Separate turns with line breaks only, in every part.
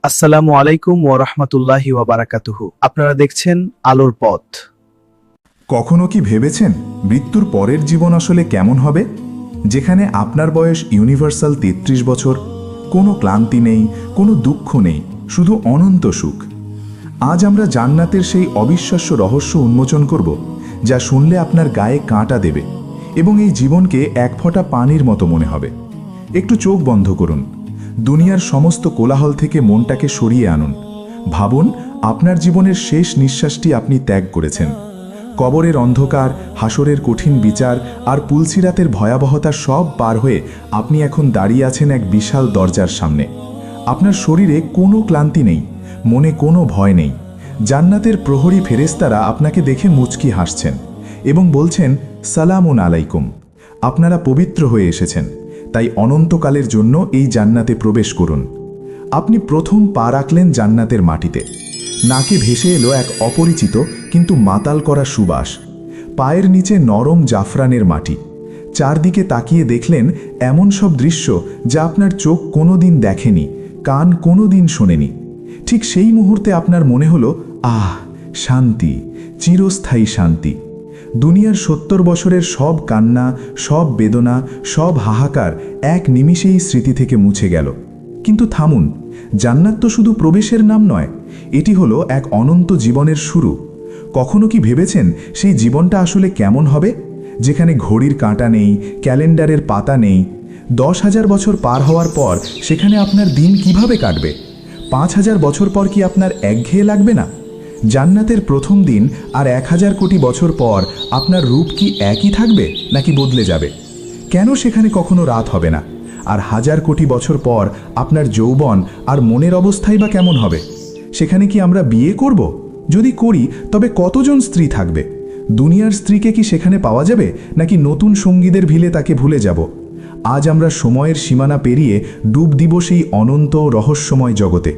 আসসালামু আলাইকুম ওয়া রাহমাতুল্লাহি ওয়া বারাকাতুহু। আপনারা দেখছেন আলোর পথ।
কখনো কি ভেবেছেন মৃত্যুর পরের জীবন আসলে কেমন হবে, যেখানে আপনার বয়স ইউনিভার্সাল ৩৩ বছর, কোনো ক্লান্তি নেই, কোনো দুঃখ নেই, শুধু অনন্ত সুখ। আজ আমরা জান্নাতের সেই অবিশ্বাস্য রহস্য উন্মোচন করব, যা শুনলে আপনার গায়ে কাঁটা দেবে এবং এই জীবনকে এক ফোঁটা পানির মতো মনে হবে। একটু চোখ বন্ধ করুন, দুনিয়ার সমস্ত কোলাহল থেকে মনটাকে সরিয়ে আনুন। ভাবুন, আপনার জীবনের শেষ নিঃশ্বাসটি আপনি ত্যাগ করেছেন। কবরের অন্ধকার, হাসরের কঠিন বিচার আর পুলসিরাতের ভয়াবহতা সব পার হয়ে আপনি এখন দাঁড়িয়ে আছেন এক বিশাল দরজার সামনে। আপনার শরীরে কোনো ক্লান্তি নেই, মনে কোনো ভয় নেই। জান্নাতের প্রহরী ফেরেশতারা আপনাকে দেখে মুচকি হাসছেন এবং বলছেন, সালামুন আলাইকুম, আপনারা পবিত্র হয়ে এসেছেন, তাই অনন্তকালের জন্য এই জান্নাতে প্রবেশ করুন। আপনি প্রথম পা রাখলেন জান্নাতের মাটিতে। নাকে ভেসে এলো এক অপরিচিত কিন্তু মাতাল করা সুবাস। পায়ের নিচে নরম জাফরানের মাটি। চারদিকে তাকিয়ে দেখলেন এমন সব দৃশ্য যা আপনার চোখ কোনোদিন দেখেনি, কান কোনোদিন শোনেনি। ঠিক সেই মুহূর্তে আপনার মনে হলো, আহ, শান্তি, চিরস্থায়ী শান্তি। দুনিয়ার ৭০ বছরের সব কান্না, সব বেদনা, সব হাহাকার এক নিমিষেই স্মৃতি থেকে মুছে গেল। কিন্তু থামুন, জান্নাত তো শুধু প্রবেশের নাম নয়, এটি হলো এক অনন্ত জীবনের শুরু। কখনো কি ভেবেছেন সেই জীবনটা আসলে কেমন হবে, যেখানে ঘড়ির কাঁটা নেই, ক্যালেন্ডারের পাতা নেই? ১০,০০০ বছর পার হওয়ার পর সেখানে আপনার দিন কিভাবে কাটবে? ৫,০০০ বছর পর কি আপনার একঘেয়ে লাগবে না? জান্নাতের প্রথম দিন আর ১,০০০ কোটি বছর পর আপনার রূপ কি একই থাকবে নাকি বদলে যাবে? কেন সেখানে কখনো রাত হবে না? আর ১,০০০ কোটি বছর পর আপনার যৌবন আর মনের অবস্থাই বা কেমন হবে? সেখানে কি আমরা বিয়ে করব? যদি করি তবে কতজন স্ত্রী থাকবে? দুনিয়ার স্ত্রীকে কি সেখানে পাওয়া যাবে নাকি নতুন সঙ্গীদের ভিলে তাকে ভুলে যাব? আজ আমরা সময়ের সীমানা পেরিয়ে ডুব দিব সেই অনন্ত রহস্যময় জগতে।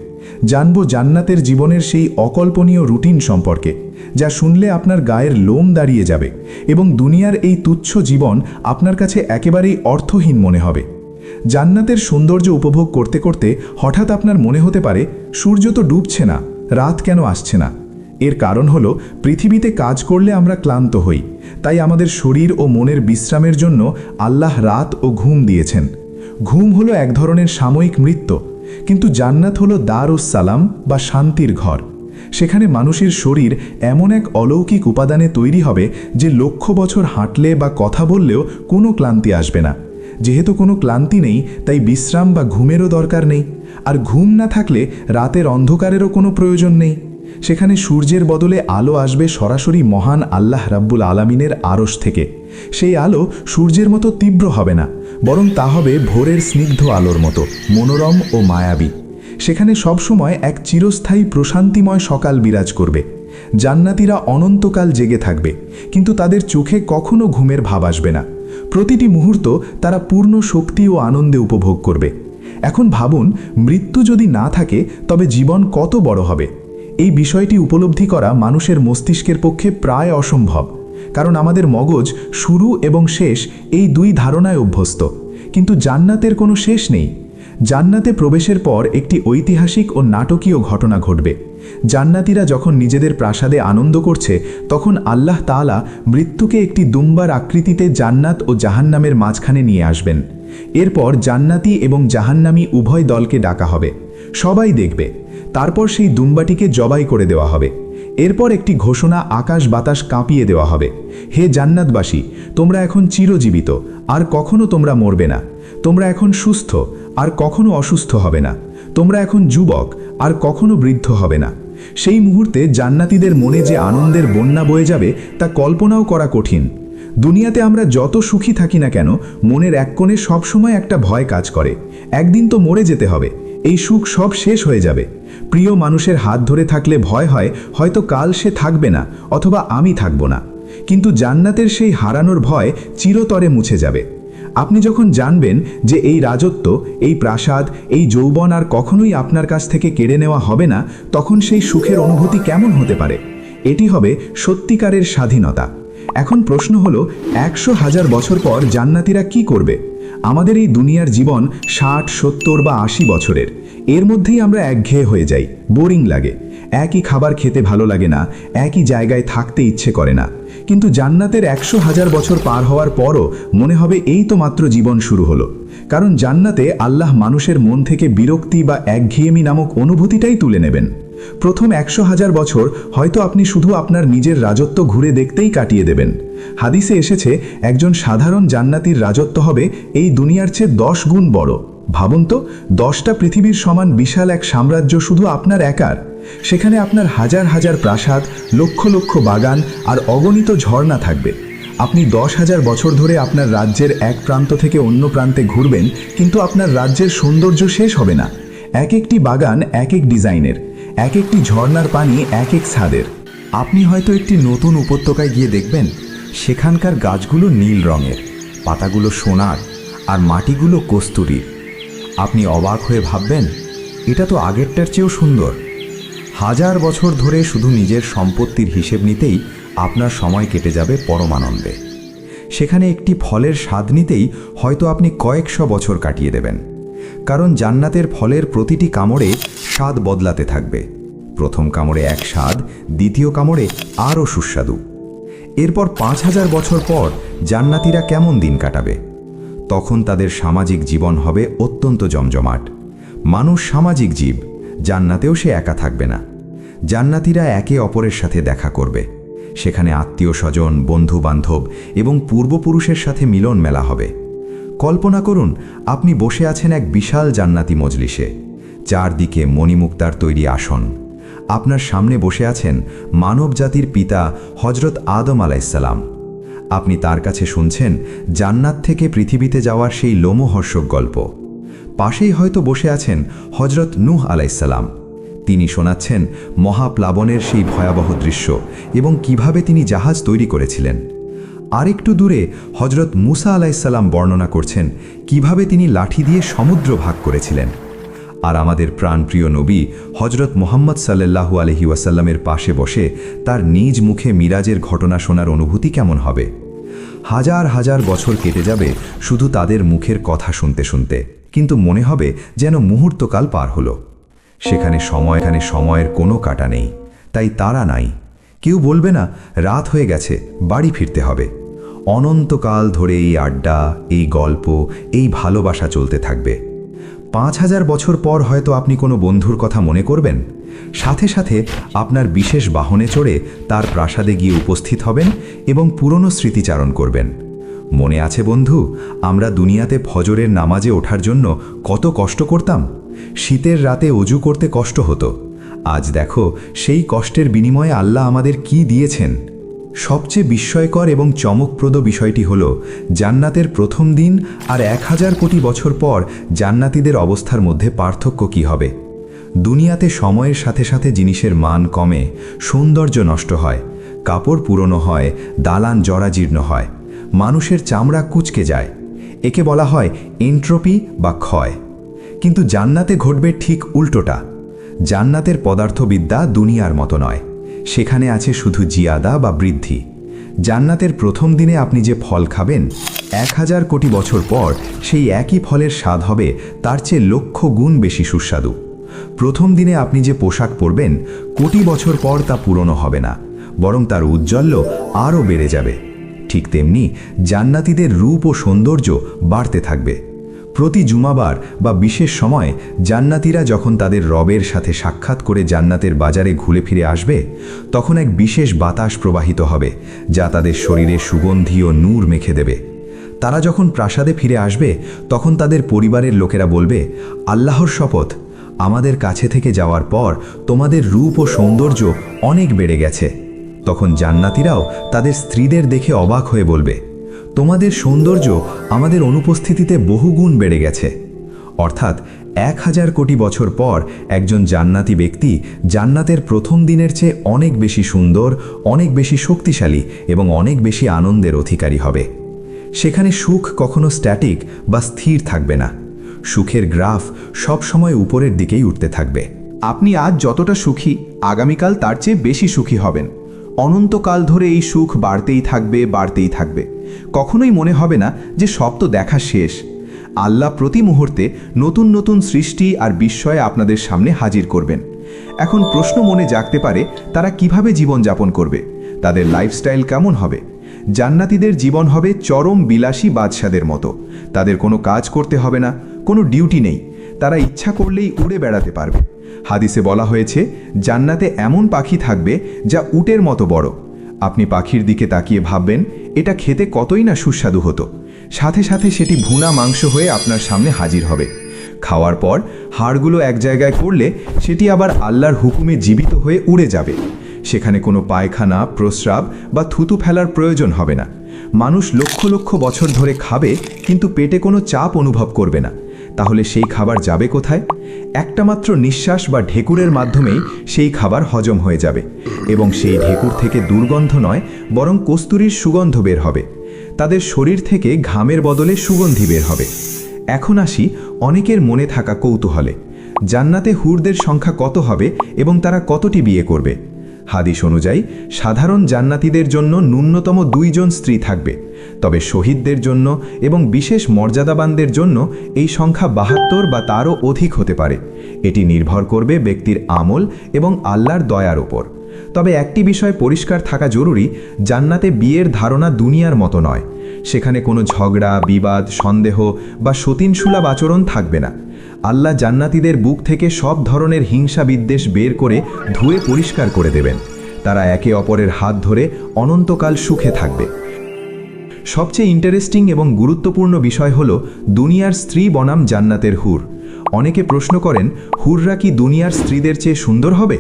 জানব জান্নাতের জীবনের সেই অকল্পনীয় রুটিন সম্পর্কে, যা শুনলে আপনার গায়ের লোম দাঁড়িয়ে যাবে এবং দুনিয়ার এই তুচ্ছ জীবন আপনার কাছে একেবারেই অর্থহীন মনে হবে। জান্নাতের সৌন্দর্য উপভোগ করতে করতে হঠাৎ আপনার মনে হতে পারে, সূর্য তো ডুবছে না, রাত কেন আসছে না? এর কারণ হলো, পৃথিবীতে কাজ করলে আমরা ক্লান্ত হই, তাই আমাদের শরীর ও মনের বিশ্রামের জন্য আল্লাহ রাত ও ঘুম দিয়েছেন। ঘুম হলো এক ধরনের সাময়িক মৃত্যু, কিন্তু জান্নাত হলো দারুস সালাম বা শান্তির ঘর। সেখানে মানুষের শরীর এমন এক অলৌকিক উপাদানে তৈরি হবে যে লক্ষ বছর হাঁটলে বা কথা বললেও কোনো ক্লান্তি আসবে না। যেহেতু কোনো ক্লান্তি নেই, তাই বিশ্রাম বা ঘুমেরও দরকার নেই, আর ঘুম না থাকলে রাতের অন্ধকারেরও কোনো প্রয়োজন নেই। সেখানে সূর্যের বদলে আলো আসবে সরাসরি মহান আল্লাহ রাব্বুল আলামিনের আরশ থেকে। সেই আলো সূর্যের মতো তীব্র হবে না, বরং তা হবে ভোরের স্নিগ্ধ আলোর মতো মনোরম ও মায়াবী। সেখানে সবসময় এক চিরস্থায়ী প্রশান্তিময় সকাল বিরাজ করবে। জান্নাতীরা অনন্তকাল জেগে থাকবে, কিন্তু তাদের চোখে কখনো ঘুমের ভাব আসবে না। প্রতিটি মুহূর্ত তারা পূর্ণ শক্তি ও আনন্দে উপভোগ করবে। এখন ভাবুন, মৃত্যু যদি না থাকে তবে জীবন কত বড় হবে? এই বিষয়টি উপলব্ধি করা মানুষের মস্তিষ্কের পক্ষে প্রায় অসম্ভব, কারণ আমাদের মগজ শুরু এবং শেষ এই দুই ধারণায় অভ্যস্ত। কিন্তু জান্নাতের কোনো শেষ নেই। জান্নাতে প্রবেশের পর একটি ঐতিহাসিক ও নাটকীয় ঘটনা ঘটবে। জান্নাতীরা যখন নিজেদের প্রাসাদে আনন্দ করছে, তখন আল্লাহ তাআলা মৃত্যুকে একটি দুম্বার আকৃতিতে জান্নাত ও জাহান্নামের মাঝখানে নিয়ে আসবেন। এরপর জান্নাতি এবং জাহান্নামী উভয় দলকে ডাকা হবে, সবাই দেখবে। তারপর সেই দুম্বাটিকে জবাই করে দেওয়া হবে। এরপর একটি ঘোষণা আকাশ বাতাস কাঁপিয়ে দেওয়া হবে, হে জান্নাতবাসী, তোমরা এখন চিরজীবিত, আর কখনো তোমরা মরবে না। তোমরা এখন সুস্থ, আর কখনো অসুস্থ হবে না। তোমরা এখন যুবক, আর কখনো বৃদ্ধ হবে না। সেই মুহূর্তে জান্নাতীদের মনে যে আনন্দের বন্যা বয়ে যাবে তা কল্পনাও করা কঠিন। দুনিয়াতে আমরা যত সুখী থাকি না কেন, মনের এক কোণে সবসময় একটা ভয় কাজ করে, একদিন তো মরে যেতে হবে, এই সুখ সব শেষ হয়ে যাবে। প্রিয় মানুষের হাত ধরে থাকলে ভয় হয়, হয়তো কাল সে থাকবে না, অথবা আমি থাকব না। কিন্তু জান্নাতের সেই হারানোর ভয় চিরতরে মুছে যাবে। আপনি যখন জানবেন যে এই রাজত্ব, এই প্রাসাদ, এই যৌবন আর কখনোই আপনার কাছ থেকে কেড়ে নেওয়া হবে না, তখন সেই সুখের অনুভূতি কেমন হতে পারে? এটি হবে সত্যিকারের স্বাধীনতা। এখন প্রশ্ন হলো 100,000 বছর পর জান্নাতীরা কি করবে? আমাদের এই দুনিয়ার জীবন 60, 70 বা 80 বছরের। এর মধ্যেই আমরা একঘেয়ে হয়ে যাই, বোরিং লাগে। একই খাবার খেতে ভালো লাগে না, একই জায়গায় থাকতে ইচ্ছে করে না। কিন্তু জান্নাতের 100,000 বছর পার হওয়ার পরও মনে হবে এই তো মাত্র জীবন শুরু হলো। কারণ জান্নাতে আল্লাহ মানুষের মন থেকে বিরক্তি বা একঘেয়েমি নামক অনুভূতিটাই তুলে নেবেন। প্রথম 100,000 বছর হয়তো আপনি শুধু আপনার নিজের রাজত্ব ঘুরে দেখতেই কাটিয়ে দেবেন। হাদিসে এসেছে একজন সাধারণ জান্নাতীর রাজত্ব হবে এই দুনিয়ার চেয়ে 10 গুণ বড়। ভাবুন তো, 10টা পৃথিবীর সমান বিশাল এক সাম্রাজ্য শুধু আপনার একার। সেখানে আপনার হাজার হাজার প্রাসাদ, লক্ষ লক্ষ বাগান আর অগণিত ঝর্ণা থাকবে। আপনি 10,000 বছর ধরে আপনার রাজ্যের এক প্রান্ত থেকে অন্য প্রান্তে ঘুরবেন, কিন্তু আপনার রাজ্যের সৌন্দর্য শেষ হবে না। এক একটি বাগান এক এক ডিজাইনের, এক একটি ঝর্ণার পানি এক এক ছাদের।
আপনি হয়তো একটি নতুন উপত্যকায় গিয়ে দেখবেন সেখানকার গাছগুলো নীল রঙের, পাতাগুলো সোনার আর মাটিগুলো কস্তুরীর। আপনি অবাক হয়ে ভাববেন, এটা তো আগেরটার চেয়েও সুন্দর। 1000 বছর ধরে শুধু নিজের সম্পত্তির হিসেব নিতেই আপনার সময় কেটে যাবে পরমানন্দে। সেখানে একটি ফলের স্বাদ নিতেই হয়তো আপনি কয়েকশো বছর কাটিয়ে দেবেন। কারণ জান্নাতের ফলের প্রতিটি কামড়ে স্বাদ বদলাতে থাকবে। প্রথম কামড়ে এক স্বাদ, দ্বিতীয় কামড়ে আরও সুস্বাদু। এরপর 5000 বছর পর জান্নাতীরা কেমন দিন কাটাবে? তখন তাদের সামাজিক জীবন হবে অত্যন্ত জমজমাট। মানুষ সামাজিক জীব, জান্নাতেও সে একা থাকবে না। জান্নাতীরা একে অপরের সাথে দেখা করবে। সেখানে আত্মীয় স্বজন, বন্ধু বান্ধব এবং পূর্বপুরুষের সাথে মিলন মেলা হবে। কল্পনা করুন, আপনি বসে আছেন এক বিশাল জান্নাতি মজলিসে, চারদিকে মণিমুক্তার তৈরি আসন। আপনার সামনে বসে আছেন মানব জাতির পিতা হজরত আদম আলাইসাল্লাম। আপনি তার কাছে শুনছেন জান্নাত থেকে পৃথিবীতে যাওয়ার সেই লোমহর্ষক গল্প। পাশেই হয়তো বসে আছেন হজরত নূহ আলাইসাল্লাম। তিনি শোনাচ্ছেন মহাপ্লাবনের সেই ভয়াবহ দৃশ্য এবং কিভাবে তিনি জাহাজ তৈরি করেছিলেন। আরেকটু দূরে হজরত মুসা আলাইসাল্লাম বর্ণনা করছেন কিভাবে তিনি লাঠি দিয়ে সমুদ্র ভাগ করেছিলেন। আর আমাদের প্রাণপ্রিয় নবী হজরত মুহাম্মদ সাল্লাল্লাহু আলাইহি ওয়াসাল্লামের পাশে বসে তার নিজ মুখে মিরাজের ঘটনা শোনার অনুভূতি কেমন হবে? হাজার হাজার বছর কেটে যাবে শুধু তাদের মুখের কথা শুনতে শুনতে, কিন্তু মনে হবে যেন মুহূর্তকাল পার হলো। সেখানে সময়ের কোনো কাটা নেই, তাই তারা নাই। কেউ বলবে না রাত হয়ে গেছে, বাড়ি ফিরতে হবে। অনন্তকাল ধরে এই আড্ডা, এই গল্প, এই ভালোবাসা চলতে থাকবে। 5000 বছর পর হয়তো আপনি কোনো বন্ধুর কথা মনে করবেন, সাথে সাথে আপনার বিশেষ বাহনে চড়ে তার প্রাসাদে গিয়ে উপস্থিত হবেন এবং পুরনো স্মৃতিচারণ করবেন। মনে আছে বন্ধু, আমরা দুনিয়াতে ফজরের নামাজে ওঠার জন্য কত কষ্ট করতাম? শীতের রাতে অজু করতে কষ্ট হতো। আজ দেখো সেই কষ্টের বিনিময়ে আল্লাহ আমাদের কি দিয়েছেন। সবচেয়ে বিস্ময়কর এবং চমকপ্রদ বিষয়টি হল জান্নাতের প্রথম দিন আর 1000 কোটি বছর পর জান্নাতীদের অবস্থার মধ্যে পার্থক্য কি হবে। দুনিয়াতে সময়ের সাথে সাথে জিনিসের মান কমে, সৌন্দর্য নষ্ট হয়, কাপড় পুরনো হয়, দালান জরাজীর্ণ হয়, মানুষের চামড়া কুঁচকে যায়। একে বলা হয় এন্ট্রপি বা ক্ষয়। কিন্তু জান্নাতে ঘটবে ঠিক উল্টোটা। জান্নাতের পদার্থবিদ্যা দুনিয়ার মতো নয়, সেখানে আছে শুধু জিয়াদা বা বৃদ্ধি। জান্নাতের প্রথম দিনে আপনি যে ফল খাবেন, 1000 কোটি বছর পর সেই একই ফলের স্বাদ হবে তার চেয়ে লক্ষ গুণ বেশি সুস্বাদু। প্রথম দিনে আপনি যে পোশাক পরবেন, কোটি বছর পর তা পুরনো হবে না, বরং তার ঔজ্জ্বল্য আরও বেড়ে যাবে। ঠিক তেমনি জান্নাতীদের রূপ ও সৌন্দর্য বাড়তে থাকবে। প্রতি জুমাবার বা বিশেষ সময় জান্নাতীরা যখন তাদের রবের সাথে সাক্ষাৎ করে জান্নাতের বাজারে ঘুরে ফিরে আসবে, তখন এক বিশেষ বাতাস প্রবাহিত হবে যা তাদের শরীরে সুগন্ধি ও নূর মেখে দেবে। তারা যখন প্রাসাদে ফিরে আসবে, তখন তাদের পরিবারের লোকেরা বলবে, আল্লাহর শপথ, আমাদের কাছে থেকে যাওয়ার পর তোমাদের রূপ ও সৌন্দর্য অনেক বেড়ে গেছে। তখন জান্নাতীরাও তাদের স্ত্রীদের দেখে অবাক হয়ে বলবে, তোমাদের সৌন্দর্য আমাদের অনুপস্থিতিতে বহুগুণ বেড়ে গেছে। অর্থাৎ 1000 কোটি বছর পর একজন জান্নাতি ব্যক্তি জান্নাতের প্রথম দিনের চেয়ে অনেক বেশি সুন্দর, অনেক বেশি শক্তিশালী এবং অনেক বেশি আনন্দের অধিকারী হবে। সেখানে সুখ কখনো স্ট্যাটিক বা স্থির থাকবে না। সুখের গ্রাফ সবসময় উপরের দিকেই উঠতে থাকবে।
আপনি আজ যতটা সুখী, আগামীকাল তার চেয়ে বেশি সুখী হবেন।
অনন্তকাল ধরে এই সুখ বাড়তেই থাকবে। কখনোই মনে হবে না যে সব তো দেখা শেষ। আল্লাহ প্রতি মুহূর্তে নতুন নতুন সৃষ্টি আর বিস্ময়ে আপনাদের সামনে হাজির করবেন। এখন প্রশ্ন মনে জাগতে পারে, তারা কিভাবে জীবনযাপন করবে? তাদের লাইফস্টাইল কেমন হবে? জান্নাতীদের জীবন হবে চরম বিলাসী বাদশাদের মতো। তাদের কোনো কাজ করতে হবে না, কোনো ডিউটি নেই। তারা ইচ্ছা করলেই উড়ে বেড়াতে পারবে। হাদিসে বলা হয়েছে, জান্নাতে এমন পাখি থাকবে যা উটের মতো বড়। আপনি পাখির দিকে তাকিয়ে ভাববেন, এটা খেতে কতই না সুস্বাদু হতো। সাথে সাথে সেটি ভুনা মাংস হয়ে আপনার সামনে হাজির হবে। খাওয়ার পর হাড়গুলো এক জায়গায় করলে সেটি আবার আল্লাহর হুকুমে জীবিত হয়ে উড়ে যাবে। সেখানে কোনো পায়খানা, প্রস্রাব বা থুতু ফেলার প্রয়োজন হবে না। মানুষ লক্ষ লক্ষ বছর ধরে খাবে, কিন্তু পেটে কোনো চাপ অনুভব করবে না। তাহলে সেই খাবার যাবে কোথায়? একটা মাত্র নিঃশ্বাস বা ঢেকুরের মাধ্যমেই সেই খাবার হজম হয়ে যাবে, এবং সেই ঢেকুর থেকে দুর্গন্ধ নয়, বরং কস্তুরীর সুগন্ধ বের হবে। তাদের শরীর থেকে ঘামের বদলে সুগন্ধি বের হবে। এখন আসি অনেকের মনে থাকা কৌতূহলে, জান্নাতে হুরদের সংখ্যা কত হবে এবং তারা কতটি বিয়ে করবে? হাদিস অনুযায়ী সাধারণ জান্নাতীদের জন্য ন্যূনতম 2 জন স্ত্রী থাকবে, তবে শহীদদের জন্য এবং বিশেষ মর্যাদাবানদের জন্য এই সংখ্যা 72 বা তারও অধিক হতে পারে। এটি নির্ভর করবে ব্যক্তির আমল এবং আল্লাহর দয়ার উপর। তবে একটি বিষয় পরিষ্কার থাকা জরুরি, জান্নাতে বিয়ের ধারণা দুনিয়ার মতো নয়। সেখানে কোনো ঝগড়া, বিবাদ, সন্দেহ বা সতীনসুলভ আচরণ থাকবে না। আল্লাহ জান্নাতীদের বুক থেকে সব ধরনের হিংসা বিদ্বেষ বের করে ধুয়ে পরিষ্কার করে দেবেন। তারা একে অপরের হাত ধরে অনন্তকাল সুখে থাকবে। সবচেয়ে ইন্টারেস্টিং এবং গুরুত্বপূর্ণ বিষয় হলো দুনিয়ার স্ত্রী বনাম জান্নাতের হুর। অনেকে প্রশ্ন করেন, হুররা কি দুনিয়ার স্ত্রীদের চেয়ে সুন্দর হবে?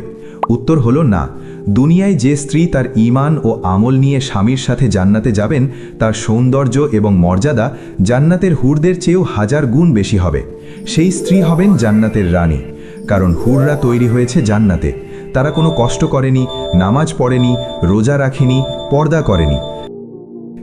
উত্তর হলো না। দুনিয়ায় যে স্ত্রী তার ঈমান ও আমল নিয়ে স্বামীর সাথে জান্নাতে যাবেন, তার সৌন্দর্য এবং মর্যাদা জান্নাতের হুরদের চেয়েও 1000 গুণ বেশি হবে। সেই স্ত্রী হবেন জান্নাতের রানী, কারণ হুররা তৈরি হয়েছে জান্নাতে। তারা কোনো কষ্ট করেনি, নামাজ পড়েনি, রোজা রাখেনি, পর্দা করেনি।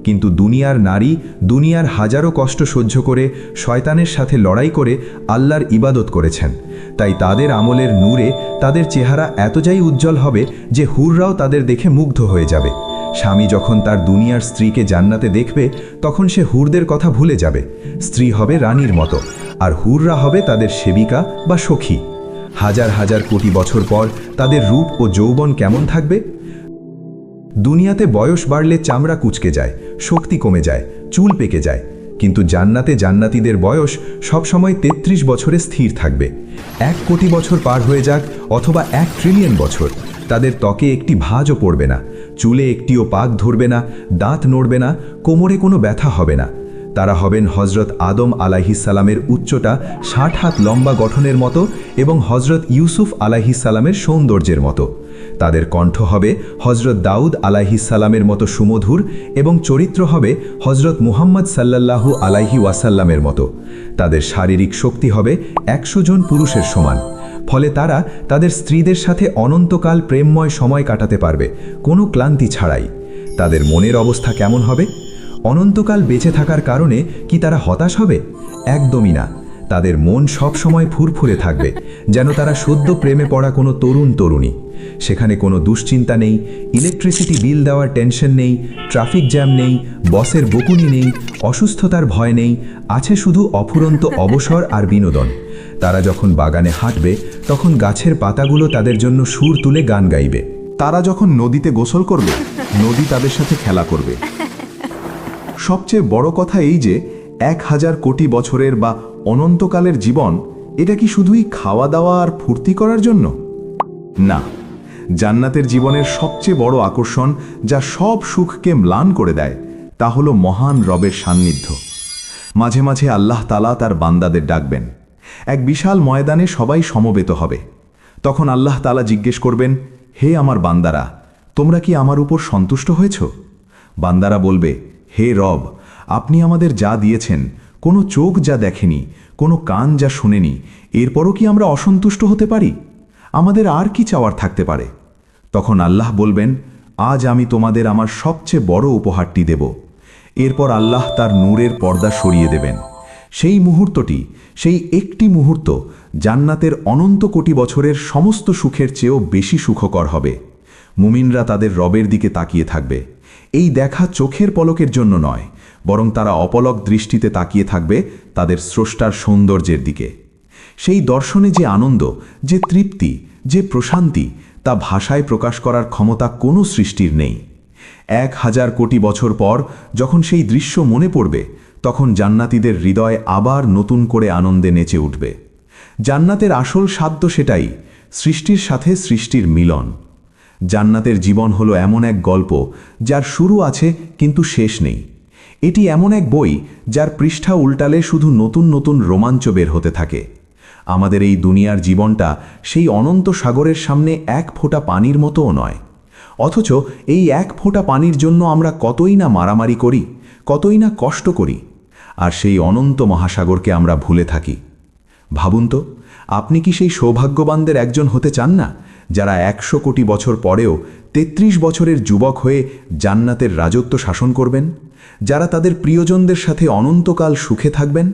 কিন্তু দুনিয়ার নারী দুনিয়ার হাজারো কষ্ট সহ্য করে, শয়তানের সাথে লড়াই করে আল্লাহর ইবাদত করেছেন। তাই তাদের আমলের নূরে তাদের চেহারা এতটাই উজ্জ্বল হবে যে হুররাও তাদের দেখে মুগ্ধ হয়ে যাবে। স্বামী যখন তার দুনিয়ার স্ত্রীকে জান্নাতে দেখবে, তখন সে হুরদের কথা ভুলে যাবে। স্ত্রী হবে রানীর মতো, আর হুররা হবে তাদের সেবিকা বা সখী। হাজার হাজার কোটি বছর পর তাদের রূপ ও যৌবন কেমন থাকবে? দুনিয়াতে বয়স বাড়লে চামড়া কুঁচকে যায়, শক্তি কমে যায়, চুল পেকে যায়, কিন্তু জান্নাতে জান্নাতীদের বয়স সবসময় 33 বছরে স্থির থাকবে। 1 কোটি বছর পার হয়ে যাক অথবা 1 ট্রিলিয়ন বছর, তাদের ত্বকে একটি ভাঁজও পড়বে না, চুলে একটিও পাক ধরবে না, দাঁত নড়বে না, কোমরে কোনো ব্যথা হবে না। তারা হবেন হজরত আদম আলাইহিসসালামের উচ্চতা 60 হাত লম্বা গঠনের মতো এবং হজরত ইউসুফ আলাইহিসসালামের সৌন্দর্যের মতো। তাদের কণ্ঠ হবে হজরত দাউদ আলাইহিসসালামের মতো সুমধুর এবং চরিত্র হবে হজরত মুহাম্মদ সাল্লাল্লাহু আলাইহি ওয়াসাল্লামের মতো। তাদের শারীরিক শক্তি হবে 100 জন পুরুষের সমান। ফলে তারা তাদের স্ত্রীদের সাথে অনন্তকাল প্রেমময় সময় কাটাতে পারবে, কোনো ক্লান্তি ছাড়াই। তাদের মনের অবস্থা কেমন হবে? অনন্তকাল বেঁচে থাকার কারণে কি তারা হতাশ হবে? একদমই না। তাদের মন সব সময় ফুরফুরে থাকবে, যেন তারা সদ্য প্রেমে পড়া কোনো তরুণী। সেখানে কোনো দুশ্চিন্তা নেই, ইলেকট্রিসিটি বিল দেওয়ার টেনশন নেই, ট্রাফিক জ্যাম নেই, বসের বকুনি নেই, অসুস্থতার ভয় নেই। আছে শুধু অফুরন্ত অবসর আর বিনোদন। তারা যখন বাগানে হাঁটবে, তখন গাছের পাতাগুলো তাদের জন্য সুর তুলে গান গাইবে।
তারা যখন নদীতে গোসল করবে, নদী তাদের সাথে খেলা করবে। সবচেয়ে বড় কথা এই যে 1000 কোটি বছরের বা অনন্তকালের জীবন, এটা কি শুধুই খাওয়া দাওয়া আর ফুর্তি করার জন্য? না, জান্নাতের জীবনের সবচেয়ে বড় আকর্ষণ, যা সব সুখকে ম্লান করে দেয়, তা হলো মহান রবের সান্নিধ্য। মাঝে মাঝে আল্লাহ তাআলা তার বান্দাদের ডাকবেন। এক বিশাল ময়দানে সবাই সমবেত হবে। তখন আল্লাহ তাআলা জিজ্ঞেস করবেন, হে আমার বান্দারা, তোমরা কি আমার উপর সন্তুষ্ট হয়েছ? বান্দারা বলবে, হে রব, আপনি আমাদের যা দিয়েছেন, কোনো চোখ যা দেখেনি, কোনো কান যা শুনেনি, এরপরও কি আমরা অসন্তুষ্ট হতে পারি? আমাদের আর কি চাওয়ার থাকতে পারে? তখন আল্লাহ বলবেন, আজ আমি তোমাদের আমার সবচেয়ে বড় উপহারটি দেব। এরপর আল্লাহ তার নূরের পর্দা সরিয়ে দেবেন। সেই মুহূর্তটি, সেই একটি মুহূর্ত জান্নাতের অনন্ত কোটি বছরের সমস্ত সুখের চেয়েও বেশি সুখকর হবে। মুমিনরা তাদের রবের দিকে তাকিয়ে থাকবে। এই দেখা চোখের পলকের জন্য নয়, বরং তারা অপলক দৃষ্টিতে তাকিয়ে থাকবে তাদের স্রষ্টার সৌন্দর্যের দিকে। সেই দর্শনে যে আনন্দ, যে তৃপ্তি, যে প্রশান্তি, তা ভাষায় প্রকাশ করার ক্ষমতা কোনো সৃষ্টির নেই। 1000 কোটি বছর পর যখন সেই দৃশ্য মনে পড়বে, তখন জান্নাতীদের হৃদয় আবার নতুন করে আনন্দে নেচে উঠবে। জান্নাতের আসল সাধ্য সেটাই, সৃষ্টির সাথে সৃষ্টির মিলন। জান্নাতের জীবন হলো এমন এক গল্প যার শুরু আছে কিন্তু শেষ নেই। এটি এমন এক বই যার পৃষ্ঠা উল্টালে শুধু নতুন নতুন রোমাঞ্চ বের হতে থাকে। আমাদের এই দুনিয়ার জীবনটা সেই অনন্ত সাগরের সামনে এক ফোঁটা পানির মতোও নয়। অথচ এই এক ফোঁটা পানির জন্য আমরা কতই না মারামারি করি, কতই না কষ্ট করি, আর সেই অনন্ত মহাসাগরকে আমরা ভুলে থাকি। ভাবুন তো, আপনি কি সেই সৌভাগ্যবানদের একজন হতে চান না, যারা 100 কোটি বছর পরেও 33 বছরের যুবক হয়ে জান্নাতের রাজত্ব শাসন করবেন, যারা তাদের প্রিয়জনদের সাথে অনন্তকাল সুখে থাকবেন?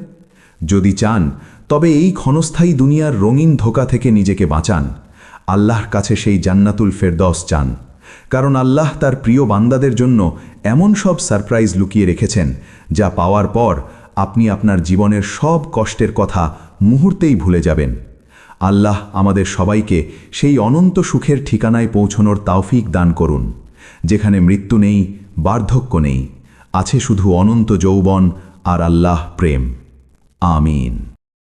যদি চান, তবে এই ক্ষণস্থায়ী দুনিয়ার রঙিন ধোঁকা থেকে নিজেকে বাঁচান। আল্লাহর কাছে সেই জান্নাতুল ফেরদৌস চান, কারণ আল্লাহ তার প্রিয় বান্দাদের জন্য এমন সব সারপ্রাইজ লুকিয়ে রেখেছেন, যা পাওয়ার পর আপনি আপনার জীবনের সব কষ্টের কথা মুহূর্তেই ভুলে যাবেন। আল্লাহ আমাদের সবাইকে সেই অনন্ত সুখের ঠিকানায় পৌঁছনোর তৌফিক দান করুন, যেখানে মৃত্যু নেই, বার্ধক্য নেই, আছে শুধু অনন্ত যৌবন আর আল্লাহ প্রেম। আমিন।